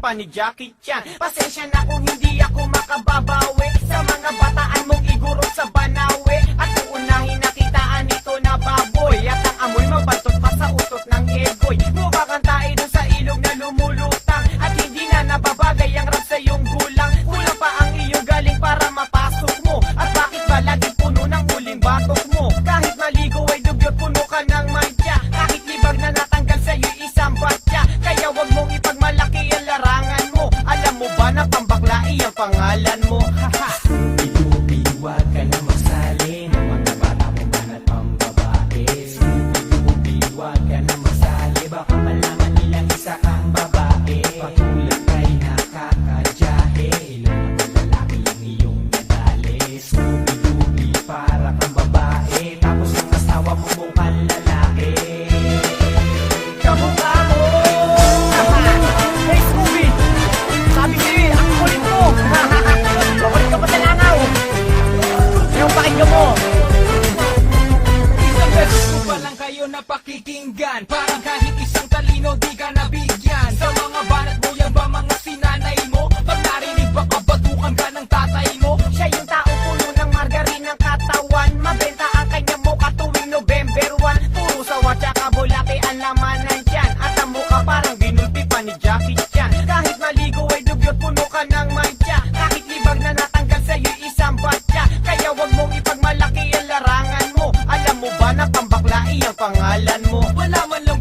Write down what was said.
pa ni Jackie Chan. Pasensya na kung hindi ako makababawi sa mga bataan mong igurot sa Banawe. At uunahin nakitaan ito na baboy, at ang amoy mabantot pa sa utot ng eboy. Mukha kang tae dun sa ilog na lumulutang, at hindi na nababagay ang rap sa iyong gulang. Kulang pa ang iyong galing para mapasok mo, at bakit ba lagi puno ng uling batok mo? Kahit maligo ay dugyot, puno ka ng mantya. Kahit libag na natanggal sa'yo'y isang batya. Kaya wag mong ipagmalaki ang larangan mo. Alam mo ba na pambaklai ang pangalan mo? Haha! Scooby-Dooby, huwag ka na magsali ng mga bata mo man at pambabae. Scooby-Dooby, huwag ka na magsali, baka malaman nilang isa kang babae. Patulad kay nakakadyahe, ilong ng lalaki ang iyong nadali. Scooby-Dooby, para kang babae, tapos ang asawa mo mukhang lalaki. Kamukha mo! Hey Scooby! Sabi sa'yo, ang kulit mo! Makulit ka pa sa langaw! Anong pakinggan mo? Isang beses ko pa lang kayo napakikinggan, parang kahit isang talino di ka nabigyan. Sa mga banat mo yan ba mga sinanay mo? Pag narinig ba kabatukan ka ng tatay mo? Siya yung tao puno ng margarin ng katawan. Mabenta ang kanya mukha tuwing November 1. Puro sawa tsaka bulate ang laman nandyan. At ang mukha parang ginulpi pa ni Jackie Chan. Kahit maligo ay dugyot, puno ka ng mantya. Kahit libag na natanggal sa'yo'y isang batya. Kaya wag mong ipagmalaki ang larangan mo. Alam mo ba na pambaklai ang pangalan mo? Wala man lang